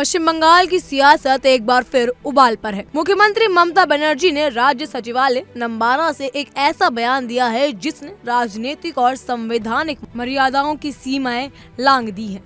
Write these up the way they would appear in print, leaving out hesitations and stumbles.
पश्चिम बंगाल की सियासत एक बार फिर उबाल पर है। मुख्यमंत्री ममता बनर्जी ने राज्य सचिवालय नंबारा से एक ऐसा बयान दिया है जिसने राजनीतिक और संवैधानिक मर्यादाओं की सीमाएं लांघ दी हैं।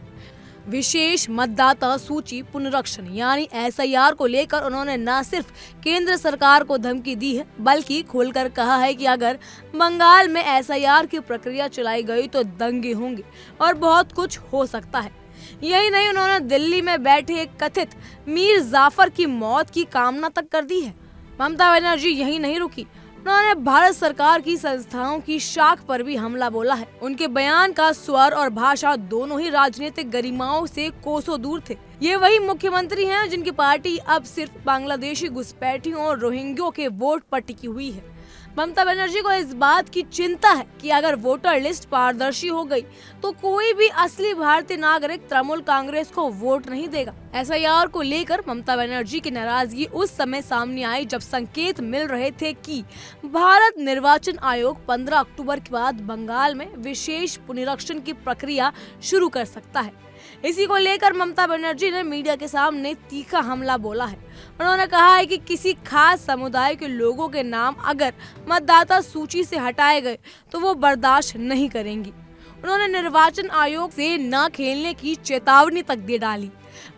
विशेष मतदाता सूची पुनरीक्षण यानी SIR को लेकर उन्होंने न सिर्फ केंद्र सरकार को धमकी दी है बल्कि खुलकर कहा है कि अगर बंगाल में SIR की प्रक्रिया चलाई गई तो दंगे होंगे और बहुत कुछ हो सकता है। यही नहीं, उन्होंने दिल्ली में बैठे एक कथित मीर जाफर की मौत की कामना तक कर दी है। ममता बनर्जी यही नहीं रुकी, उन्होंने भारत सरकार की संस्थाओं की शाख पर भी हमला बोला है। उनके बयान का स्वर और भाषा दोनों ही राजनीतिक गरिमाओं से कोसों दूर थे। ये वही मुख्यमंत्री हैं जिनकी पार्टी अब सिर्फ बांग्लादेशी घुसपैठियों और रोहिंग्यों के वोट पर टिकी हुई है। ममता बनर्जी को इस बात की चिंता है कि अगर वोटर लिस्ट पारदर्शी हो गई तो कोई भी असली भारतीय नागरिक तृणमूल कांग्रेस को वोट नहीं देगा। SIR को लेकर ममता बनर्जी की नाराजगी उस समय सामने आई जब संकेत मिल रहे थे कि भारत निर्वाचन आयोग 15 अक्टूबर के बाद बंगाल में विशेष पुनरीक्षण की प्रक्रिया शुरू कर सकता है। इसी को लेकर ममता बनर्जी ने मीडिया के सामने तीखा हमला बोला है। उन्होंने कहा है कि किसी खास समुदाय के लोगों के नाम अगर मतदाता सूची से हटाए गए तो वो बर्दाश्त नहीं करेंगी। उन्होंने निर्वाचन आयोग से न खेलने की चेतावनी तक दे डाली।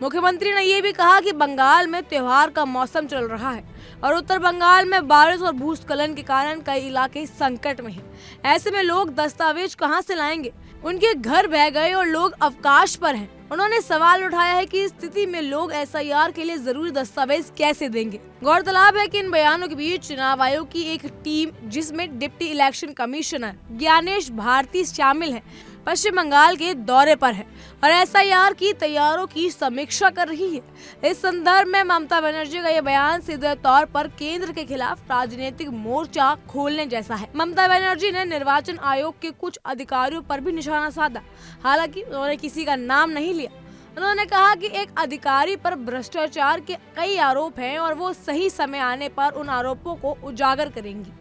मुख्यमंत्री ने ये भी कहा कि बंगाल में त्योहार का मौसम चल रहा है और उत्तर बंगाल में बारिश और भूस्खलन के कारण कई इलाके संकट में हैं। ऐसे में लोग दस्तावेज कहां से लाएंगे? उनके घर बह गए और लोग अवकाश पर हैं। उन्होंने सवाल उठाया है कि इस स्थिति में लोग SIR के लिए जरूरी दस्तावेज कैसे देंगे। गौरतलब है कि इन बयानों के बीच चुनाव आयोग की एक टीम जिसमें deputy election commissioner Gyanesh Bharti शामिल हैं, पश्चिम बंगाल के दौरे पर है और SIR की तैयारियों की समीक्षा कर रही है। इस संदर्भ में ममता बनर्जी का यह बयान सीधे तौर पर केंद्र के खिलाफ राजनीतिक मोर्चा खोलने जैसा है। ममता बनर्जी ने निर्वाचन आयोग के कुछ अधिकारियों पर भी निशाना साधा, हालांकि उन्होंने किसी का नाम नहीं लिया। उन्होंने कहा कि एक अधिकारी पर भ्रष्टाचार के कई आरोप हैं और वो सही समय आने पर उन आरोपों को उजागर करेंगी।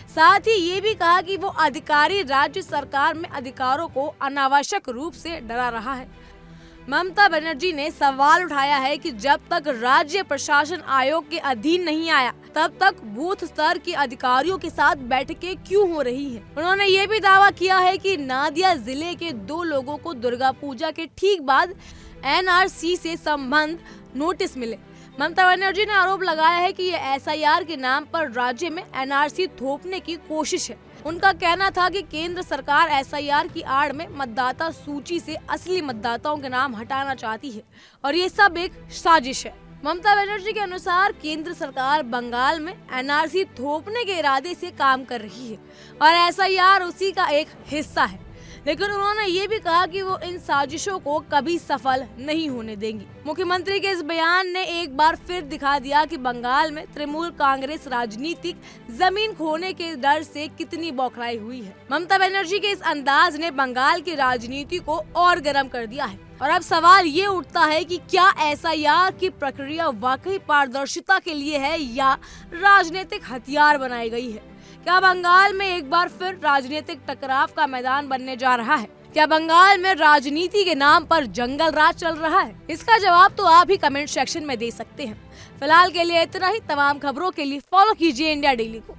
साथ ही ये भी कहा कि वो अधिकारी राज्य सरकार में अधिकारों को अनावश्यक रूप से डरा रहा है। ममता बनर्जी ने सवाल उठाया है कि जब तक राज्य प्रशासन आयोग के अधीन नहीं आया तब तक बूथ स्तर के अधिकारियों के साथ बैठकें क्यों हो रही हैं। उन्होंने ये भी दावा किया है कि नादिया जिले के 2 लोगों को दुर्गा पूजा के ठीक बाद NRC से संबंध नोटिस मिले। ममता बनर्जी ने आरोप लगाया है कि ये SIR के नाम पर राज्य में NRC थोपने की कोशिश है। उनका कहना था कि केंद्र सरकार SIR की आड़ में मतदाता सूची से असली मतदाताओं के नाम हटाना चाहती है और ये सब एक साजिश है। ममता बनर्जी के अनुसार केंद्र सरकार बंगाल में NRC थोपने के इरादे से काम कर रही है और SIR उसी का एक हिस्सा है, लेकिन उन्होंने ये भी कहा कि वो इन साजिशों को कभी सफल नहीं होने देंगी। मुख्यमंत्री के इस बयान ने एक बार फिर दिखा दिया कि बंगाल में तृणमूल कांग्रेस राजनीतिक जमीन खोने के डर से कितनी बौखलाई हुई है। ममता बनर्जी के इस अंदाज ने बंगाल की राजनीति को और गर्म कर दिया है और अब सवाल ये उठता है कि क्या SIR की प्रक्रिया वाकई पारदर्शिता के लिए है या राजनीतिक हथियार बनाई गई है? क्या बंगाल में एक बार फिर राजनीतिक टकराव का मैदान बनने जा रहा है? क्या बंगाल में राजनीति के नाम पर जंगल राज चल रहा है? इसका जवाब तो आप ही कमेंट सेक्शन में दे सकते हैं। फिलहाल के लिए इतना ही। तमाम खबरों के लिए फॉलो कीजिए इंडिया डेली को।